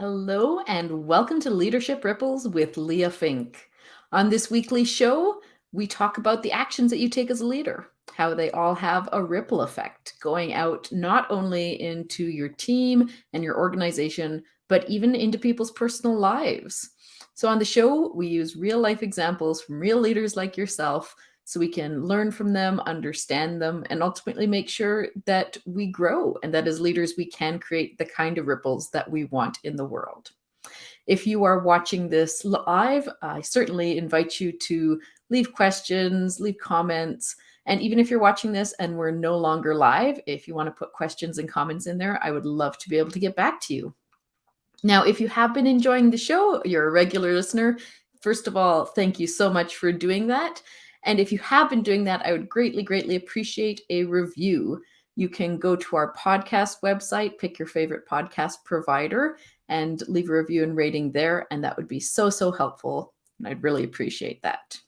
Hello, and welcome to Leadership Ripples with Leah Fink. On this weekly show, we talk about the actions that you take as a leader, how they all have a ripple effect going out not only into your team and your organization, but even into people's personal lives. So, on the show, we use real life examples from real leaders like yourself so we can learn from them, understand them, and ultimately make sure that we grow and that as leaders we can create the kind of ripples that we want in the world. If you are watching this live, I certainly invite you to leave questions, leave comments, and even if you're watching this and we're no longer live, if you want to put questions and comments in there, I would love to be able to get back to you. Now, if you have been enjoying the show, you're a regular listener. First of all, thank you so much for doing that. And if you have been doing that, I would greatly, greatly appreciate a review. You can go to our podcast website, pick your favorite podcast provider, and leave a review and rating there. And that would be so, so helpful. And I'd really appreciate that.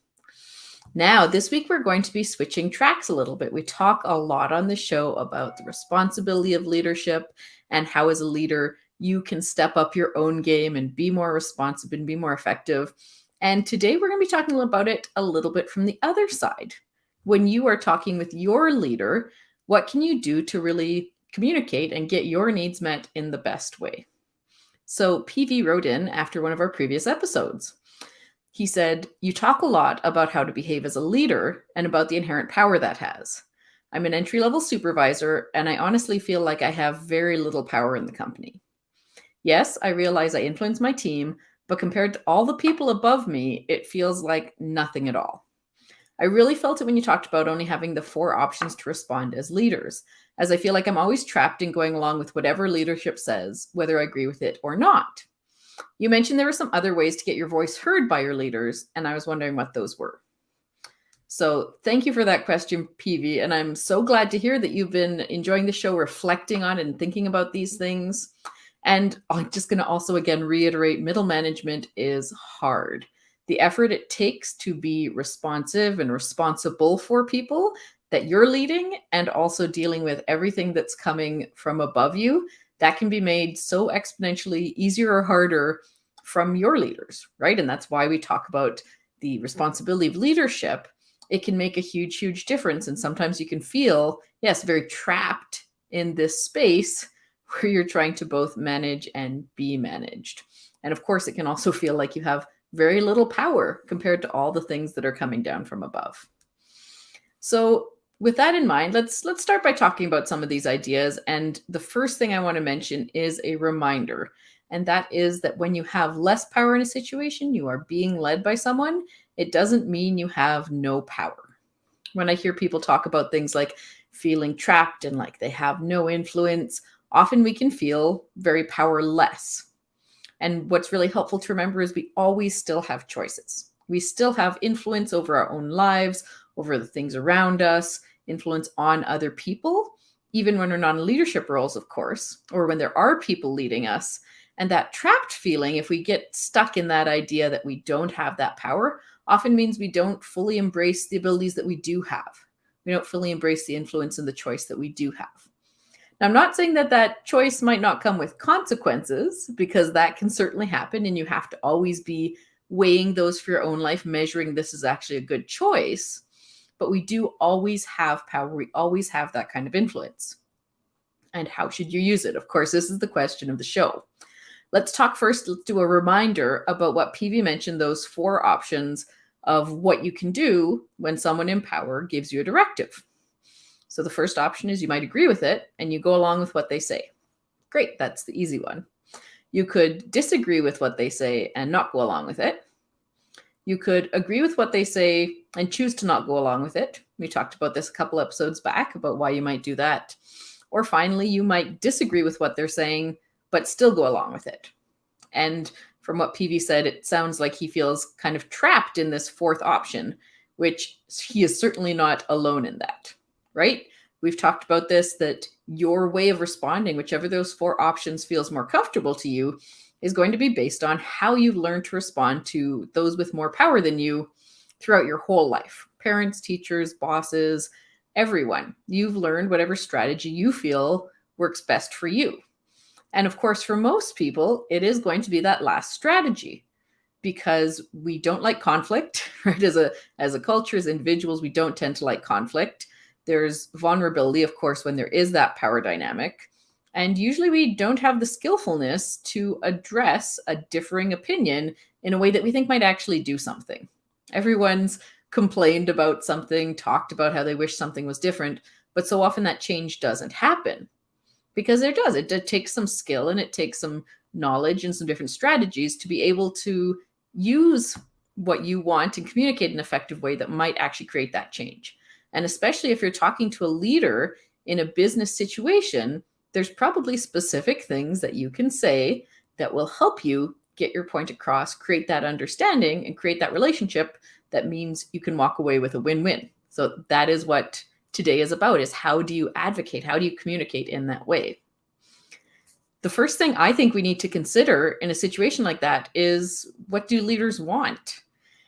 Now, this week we're going to be switching tracks a little bit. We talk a lot on the show about the responsibility of leadership and how, as a leader, you can step up your own game and be more responsive and be more effective. And today we're going to be talking about it a little bit from the other side. When you are talking with your leader, what can you do to really communicate and get your needs met in the best way? So PV wrote in after one of our previous episodes. He said, "You talk a lot about how to behave as a leader and about the inherent power that has. I'm an entry-level supervisor, and I honestly feel like I have very little power in the company. Yes, I realize I influence my team, but compared to all the people above me, it feels like nothing at all. I really felt it when you talked about only having the 4 options to respond as leaders, as I feel like I'm always trapped in going along with whatever leadership says, whether I agree with it or not. You mentioned there were some other ways to get your voice heard by your leaders, and I was wondering what those were." So thank you for that question, PV. And I'm so glad to hear that you've been enjoying the show, reflecting on it and thinking about these things. And I'm just going to also again reiterate, middle management is hard. The effort it takes to be responsive and responsible for people that you're leading and also dealing with everything that's coming from above you, that can be made so exponentially easier or harder from your leaders, right? And that's why we talk about the responsibility of leadership. It can make a huge, huge difference. And sometimes you can feel, yes, very trapped in this space where you're trying to both manage and be managed. And of course, it can also feel like you have very little power compared to all the things that are coming down from above. So with that in mind, let's start by talking about some of these ideas. And the first thing I want to mention is a reminder. And that is that when you have less power in a situation, you are being led by someone, it doesn't mean you have no power. When I hear people talk about things like feeling trapped and like they have no influence, often we can feel very powerless. And what's really helpful to remember is we always still have choices. We still have influence over our own lives, over the things around us, influence on other people, even when we're not in leadership roles, of course, or when there are people leading us. And that trapped feeling, if we get stuck in that idea that we don't have that power, often means we don't fully embrace the abilities that we do have. We don't fully embrace the influence and the choice that we do have. Now, I'm not saying that that choice might not come with consequences, because that can certainly happen, and you have to always be weighing those for your own life, measuring this is actually a good choice. But we do always have power. We always have that kind of influence. And how should you use it? Of course, this is the question of the show. Let's talk first, let's do a reminder about what PV mentioned, those 4 options of what you can do when someone in power gives you a directive. So the first option is you might agree with it and you go along with what they say. Great, that's the easy one. You could disagree with what they say and not go along with it. You could agree with what they say and choose to not go along with it. We talked about this a couple episodes back about why you might do that. Or finally, you might disagree with what they're saying, but still go along with it. And from what PV said, it sounds like he feels kind of trapped in this 4th option, which he is certainly not alone in that, right? We've talked about this, that your way of responding, whichever those 4 options feels more comfortable to you, is going to be based on how you've learned to respond to those with more power than you throughout your whole life. Parents, teachers, bosses, everyone. You've learned whatever strategy you feel works best for you. And of course, for most people, it is going to be that last strategy because we don't like conflict, right? As a culture, as individuals, we don't tend to like conflict. There's vulnerability, of course, when there is that power dynamic. And usually we don't have the skillfulness to address a differing opinion in a way that we think might actually do something. Everyone's complained about something, talked about how they wish something was different, but so often that change doesn't happen because there does. It takes some skill and it takes some knowledge and some different strategies to be able to use what you want and communicate in an effective way that might actually create that change. And especially if you're talking to a leader in a business situation, there's probably specific things that you can say that will help you get your point across, create that understanding, and create that relationship that means you can walk away with a win-win. So that is what today is about, is how do you advocate? How do you communicate in that way? The first thing I think we need to consider in a situation like that is, what do leaders want?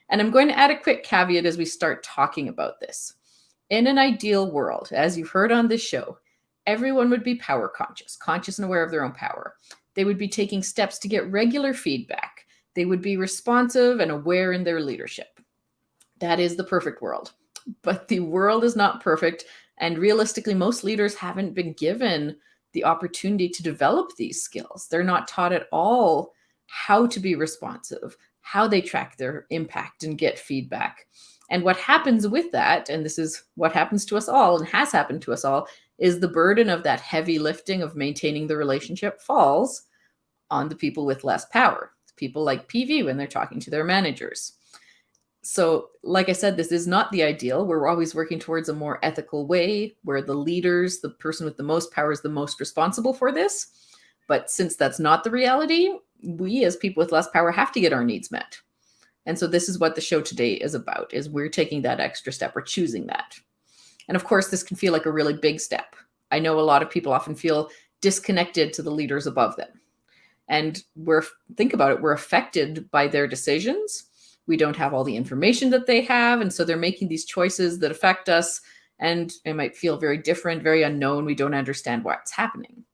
And I'm going to add a quick caveat as we start talking about this. In an ideal world, as you've heard on this show, everyone would be power conscious, conscious and aware of their own power. They would be taking steps to get regular feedback. They would be responsive and aware in their leadership. That is the perfect world. But the world is not perfect. And realistically, most leaders haven't been given the opportunity to develop these skills. They're not taught at all how to be responsive, how they track their impact and get feedback. And what happens with that, and this is what happens to us all and has happened to us all, is the burden of that heavy lifting of maintaining the relationship falls on the people with less power. People like PV when they're talking to their managers. So, like I said, this is not the ideal. We're always working towards a more ethical way where the leaders, the person with the most power, is the most responsible for this. But since that's not the reality, we as people with less power have to get our needs met. And so this is what the show today is about, is we're taking that extra step. We're choosing that. And of course, this can feel like a really big step. I know a lot of people often feel disconnected to the leaders above them. And think about it, we're affected by their decisions. We don't have all the information that they have. And so they're making these choices that affect us. And it might feel very different, very unknown. We don't understand what's happening.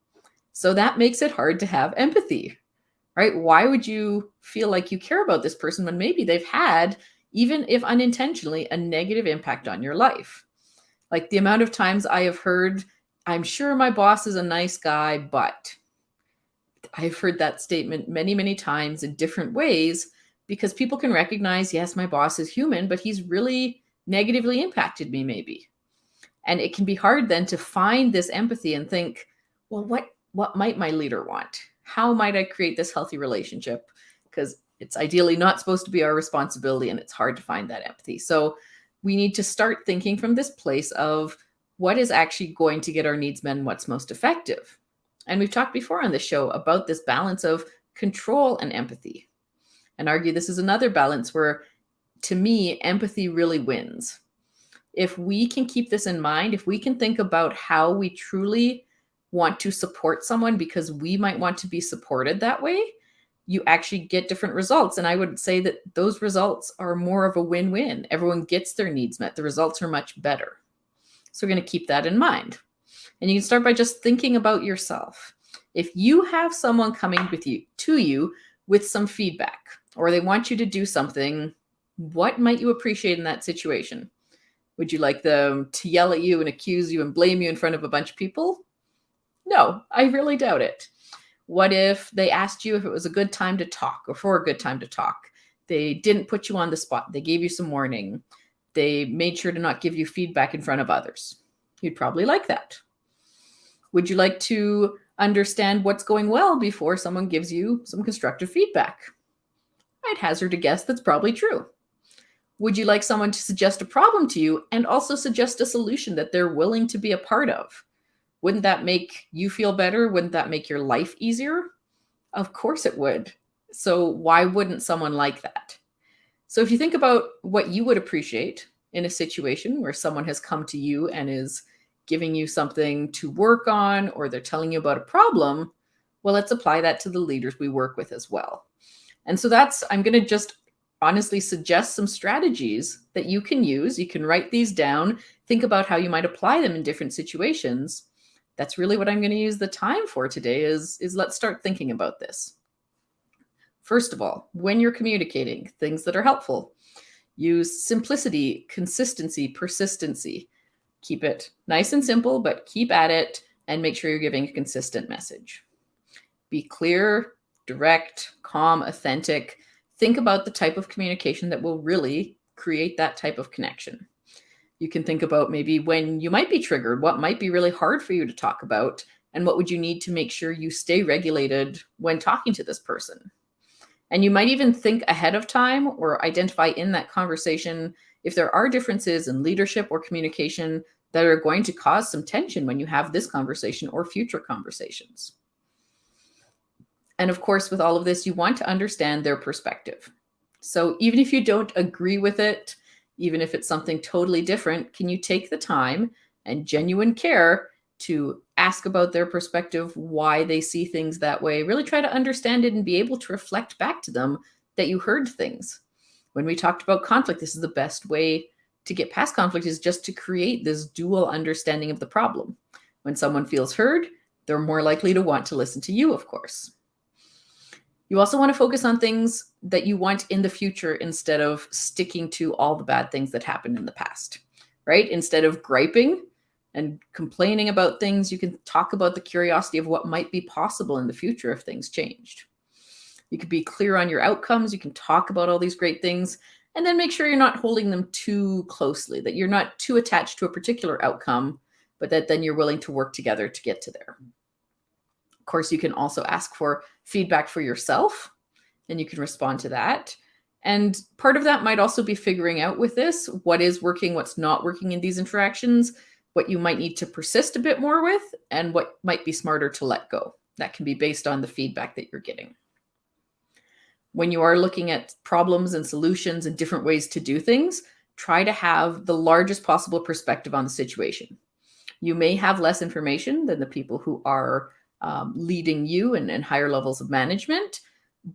So that makes it hard to have empathy, right? Why would you feel like you care about this person when maybe they've had, even if unintentionally, a negative impact on your life? Like the amount of times I have heard, I'm sure my boss is a nice guy, but I've heard that statement many, many times in different ways because people can recognize, yes, my boss is human, but he's really negatively impacted me maybe. And it can be hard then to find this empathy and think, well, what might my leader want? How might I create this healthy relationship? Because it's ideally not supposed to be our responsibility and it's hard to find that empathy. So we need to start thinking from this place of what is actually going to get our needs met and what's most effective. And we've talked before on the show about this balance of control and empathy, and argue this is another balance where, to me, empathy really wins. If we can keep this in mind, if we can think about how we truly want to support someone because we might want to be supported that way, you actually get different results. And I would say that those results are more of a win-win. Everyone gets their needs met. The results are much better. So we're going to keep that in mind. And you can start by just thinking about yourself. If you have someone coming to you with some feedback, or they want you to do something, what might you appreciate in that situation? Would you like them to yell at you and accuse you and blame you in front of a bunch of people? No, I really doubt it. What if they asked you if it was a good time to talk or for a good time to talk? They didn't put you on the spot. They gave you some warning. They made sure to not give you feedback in front of others. You'd probably like that. Would you like to understand what's going well before someone gives you some constructive feedback? I'd hazard a guess that's probably true. Would you like someone to suggest a problem to you and also suggest a solution that they're willing to be a part of? Wouldn't that make you feel better? Wouldn't that make your life easier? Of course it would. So why wouldn't someone like that? So if you think about what you would appreciate in a situation where someone has come to you and is giving you something to work on, or they're telling you about a problem, well, let's apply that to the leaders we work with as well. And so I'm going to just honestly suggest some strategies that you can use. You can write these down, think about how you might apply them in different situations. That's really what I'm going to use the time for today is let's start thinking about this. First of all, when you're communicating things that are helpful, use simplicity, consistency, persistency. Keep it nice and simple, but keep at it and make sure you're giving a consistent message. Be clear, direct, calm, authentic. Think about the type of communication that will really create that type of connection. You can think about maybe when you might be triggered, what might be really hard for you to talk about, and what would you need to make sure you stay regulated when talking to this person. And you might even think ahead of time or identify in that conversation if there are differences in leadership or communication that are going to cause some tension when you have this conversation or future conversations. And of course, with all of this, you want to understand their perspective. So even if you don't agree with it, even if it's something totally different, can you take the time and genuine care to ask about their perspective, why they see things that way, really try to understand it and be able to reflect back to them that you heard things. When we talked about conflict, this is the best way to get past conflict is just to create this dual understanding of the problem. When someone feels heard, they're more likely to want to listen to you, of course. You also want to focus on things that you want in the future instead of sticking to all the bad things that happened in the past, right? Instead of griping and complaining about things, you can talk about the curiosity of what might be possible in the future if things changed. You can be clear on your outcomes. You can talk about all these great things and then make sure you're not holding them too closely, that you're not too attached to a particular outcome, but that then you're willing to work together to get to there. Of course, you can also ask for feedback for yourself and you can respond to that. And part of that might also be figuring out with this, what is working, what's not working in these interactions, what you might need to persist a bit more with, and what might be smarter to let go. That can be based on the feedback that you're getting. When you are looking at problems and solutions and different ways to do things, try to have the largest possible perspective on the situation. You may have less information than the people who are leading you and higher levels of management,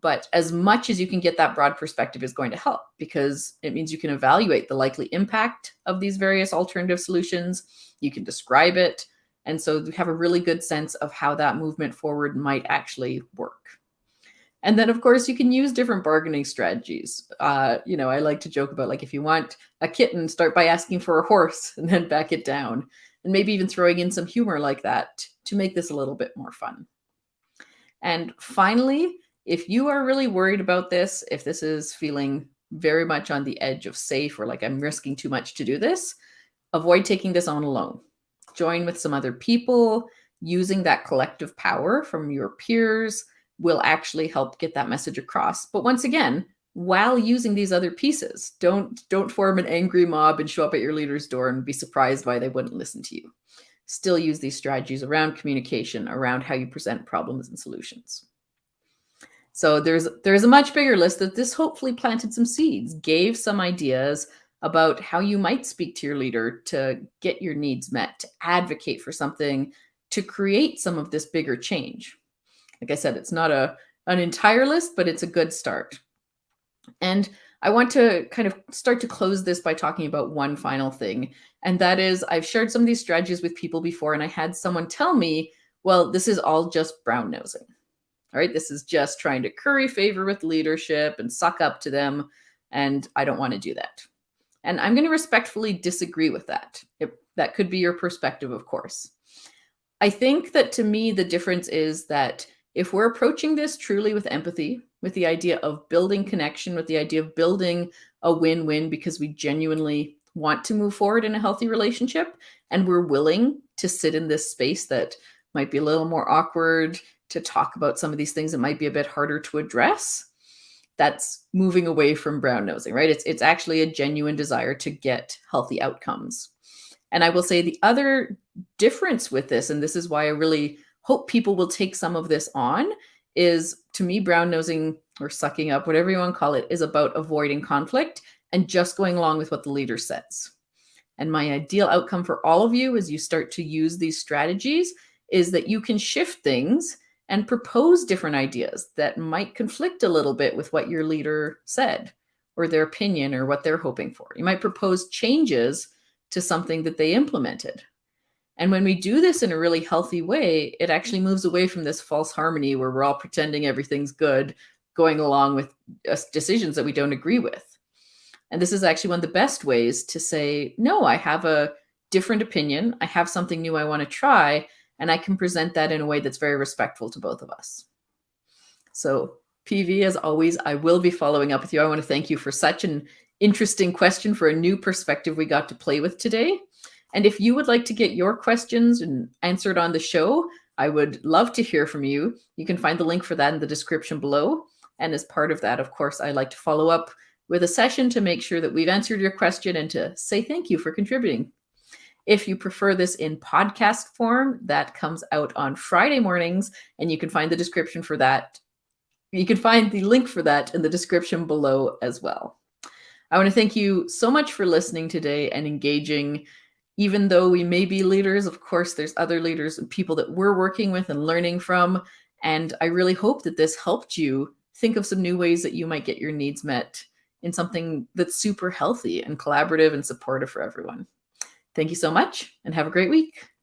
but as much as you can get that broad perspective is going to help because it means you can evaluate the likely impact of these various alternative solutions. You can describe it. And so you have a really good sense of how that movement forward might actually work. And then, of course, you can use different bargaining strategies. I like to joke about, like, if you want a kitten, start by asking for a horse and then back it down. And maybe even throwing in some humor like that to make this a little bit more fun. And finally, if you are really worried about this, if this is feeling very much on the edge of safe or like I'm risking too much to do this, avoid taking this on alone. Join with some other people. Using that collective power from your peers will actually help get that message across. But once again, while using these other pieces, don't form an angry mob and show up at your leader's door and be surprised why they wouldn't listen to you. Still use these strategies around communication, around how you present problems and solutions. So there's a much bigger list that this hopefully planted some seeds, gave some ideas about how you might speak to your leader to get your needs met, to advocate for something, to create some of this bigger change. Like I said, it's not an entire list, but it's a good start. And I want to kind of start to close this by talking about one final thing. And that is, I've shared some of these strategies with people before, and I had someone tell me, well, this is all just brown nosing. All right, this is just trying to curry favor with leadership and suck up to them. And I don't want to do that. And I'm going to respectfully disagree with that. That could be your perspective, of course. I think that to me, the difference is that if we're approaching this truly with empathy, with the idea of building connection, with the idea of building a win-win because we genuinely want to move forward in a healthy relationship, and we're willing to sit in this space that might be a little more awkward, to talk about some of these things that might be a bit harder to address, that's moving away from brown nosing, right? It's actually a genuine desire to get healthy outcomes. And I will say the other difference with this, and this is why I really hope people will take some of this on, is, to me, brown nosing or sucking up, whatever you want to call it, is about avoiding conflict and just going along with what the leader says. And my ideal outcome for all of you as you start to use these strategies is that you can shift things and propose different ideas that might conflict a little bit with what your leader said or their opinion or what they're hoping for. You might propose changes to something that they implemented. And when we do this in a really healthy way, it actually moves away from this false harmony where we're all pretending everything's good, going along with decisions that we don't agree with. And this is actually one of the best ways to say, no, I have a different opinion. I have something new I want to try, and I can present that in a way that's very respectful to both of us. So PV, as always, I will be following up with you. I want to thank you for such an interesting question, for a new perspective we got to play with today. And if you would like to get your questions and answered on the show, I would love to hear from you. You can find the link for that in the description below. And as part of that, of course, I like to follow up with a session to make sure that we've answered your question and to say thank you for contributing. If you prefer this in podcast form, that comes out on Friday mornings, and you can find the description for that. You can find the link for that in the description below as well. I want to thank you so much for listening today and engaging. Even though we may be leaders, of course, there's other leaders and people that we're working with and learning from. And I really hope that this helped you think of some new ways that you might get your needs met in something that's super healthy and collaborative and supportive for everyone. Thank you so much, and have a great week.